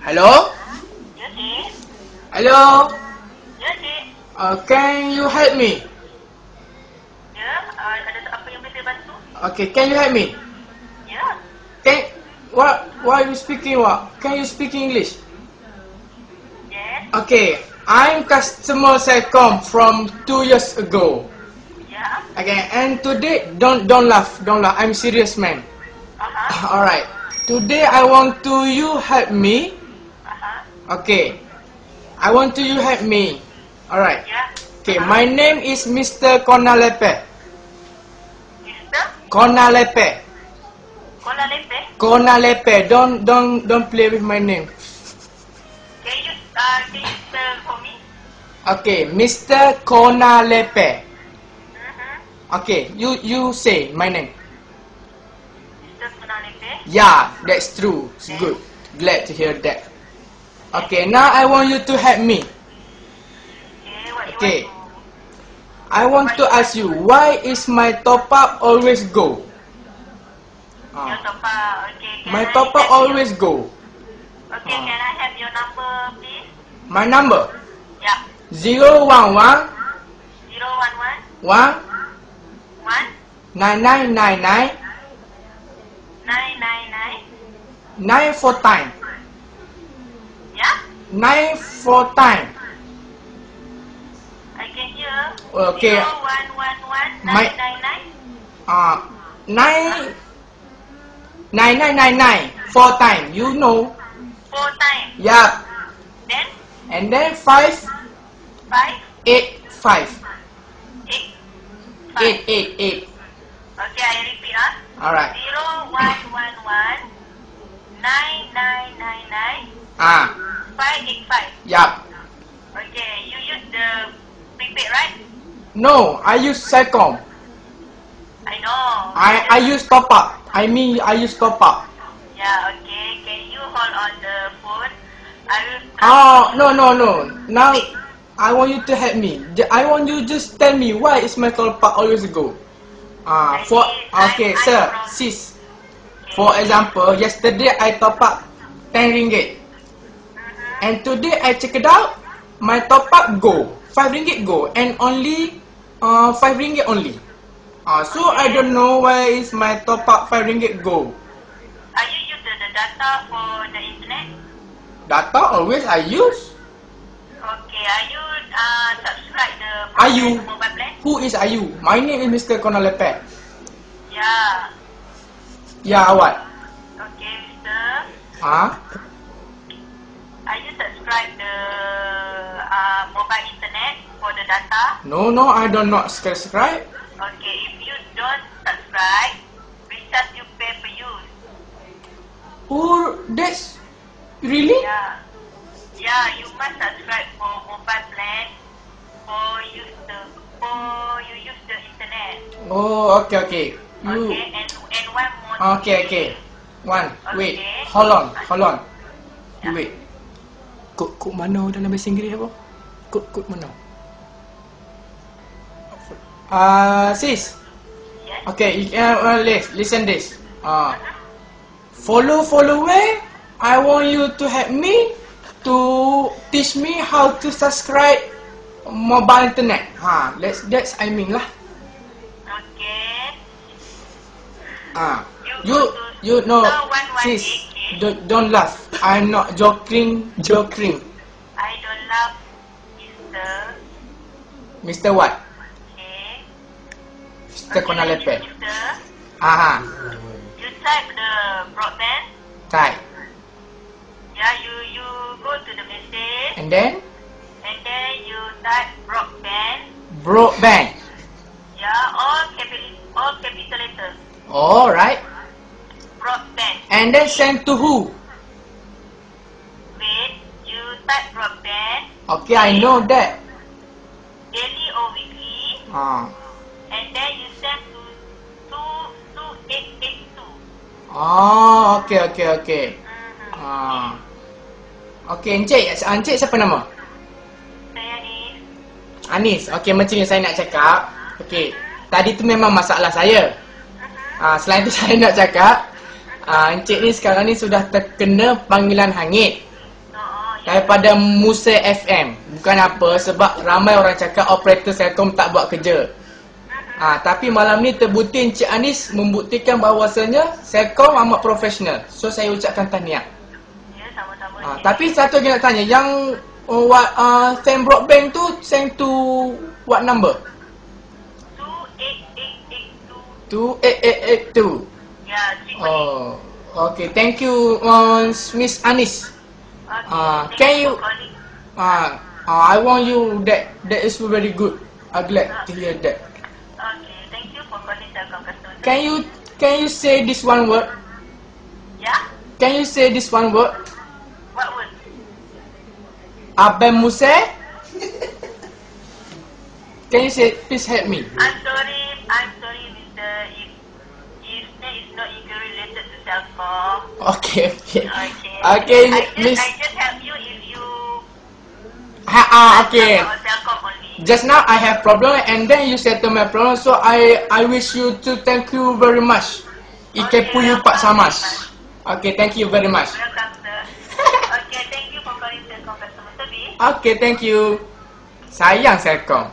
Hello? Ya, Cik. Hello? Ya, Cik. Can you help me? Ya, ada apa yang boleh saya bantu? Okay, can you help me? Ya. What are you speaking what? Can you speak English? Yes. Okay, I'm customer Celcom from 2 years ago. Ya. Okay, and today, don't laugh, I'm serious man. Alright, today I want to you help me. Okay, I want to you help me. Alright. Ya. Okay, my name is Mr. Konalepe. Mister? Konalepe. Kuala Lumpur? Konalepe. Don't play with my name. Can you spell for me? Okay, Mr. Konalepe. Mm-hmm. Okay, you say my name. Mister Kuala Lumpur? Yeah, that's true. It's good. Glad to hear that. Okay, now I want you to help me. Okay, what Okay. you want to... I want to ask you, why is my top up always go? Your top up. Okay, can My I top up have always go. Okay, can I have your number, please? My number Yeah. 011 011 1 1 9999 999 94 time. Yeah? 94 time. I can hear. Okay. 0111 My- 999 9999 4 time. You know. 4 times. Yeah. Then And then 5 5 8 5 8 8 5. 8 8. Okay, I repeat. Alright. 0111 9999 Ah. 585. Yup. Okay, you use the prepaid, right? No, I use Celcom. I know. I use top up. I use top up. Yeah, okay. Can you hold on the phone? I will. No. Now I want you to help me. I want you just tell me why is my top up always go. Okay, sir, sis. For example, yesterday I top up 10 ringgit. And today I check it out, my top up go 5 ringgit go and only 5 ringgit only. So I don't know why is my top up 5 ringgit go. Are you use the data for the internet? Data always I use. Okay, are you subscribe the Ayu. mobile plan? Who is Ayu? My name is Mr. Konalepe. Yeah. Yeah, what? Okay, mister. Huh? Are you subscribe the mobile internet for the data? No, I do not subscribe. Okay, if you don't subscribe, recharge you pay per use. Oh, that's really? Yeah. Yeah, you must subscribe for mobile plan for you use the internet. Oh, okay. You. Okay, and one more. Okay. One, wait. Okay. Hold on. You wait. Kod mana dalam bahasa Inggeris apa? Kod mana? Sis. Yes. Okay, you can listen this. Follow where? I want you to help me to teach me how to subscribe mobile internet. That's I mean lah. Okay. You know, So, one sis, day, don't laugh. I'm not joking. I don't love Mister. Mr. What? Okay. Mr. Konalepe. Mister, you type the broadband. Type. Yeah, you go to the message And then and then you type broadband. broadband. Yeah, all capital letters. Alright. Broadband. And then send to who? Wait, you type broadband Okay, I know that. daily or weekly, and then you send to 22882. Okay. Okay, Encik siapa nama? Saya ni. Anis. Okay, macam yang saya nak cakap. Okay, tadi tu memang masalah saya. Selain tu saya nak cakap, Encik ni sekarang ni sudah terkena panggilan hangit. daripada Musa FM. Bukan apa, sebab ramai orang cakap operator Celcom tak buat kerja. Tapi malam ni terbukti Encik Anis membuktikan bahawasanya Celcom amat profesional. So saya ucapkan tahniah. Ya, sama-sama. Tapi satu lagi nak tanya, yang send broadband tu send to what number? 28882. 28882. Ya, Cik Oh, okay. Thank you, Miss Anis. Okay, Can thank you? for calling. I want you that is very good. I'm glad to hear that. Okay, thank you for calling Telkom customer. Can you say this one word? Yeah? Can you say this one word? What word? Abang Musa? Can you say? Please help me. I'm sorry, mister. If that is not related to Telkom. Okay. Okay. Okay, Miss. I just help you if you Okay. on Telkom only. Just now I have problem and then you settle my problem, so I wish you to thank you very much. Ike puyu Pak Samas. Okay, thank you very much. Welcome, sir. Okay, thank you for calling Telkom customer service. Okay, thank you. Sayang Celcom.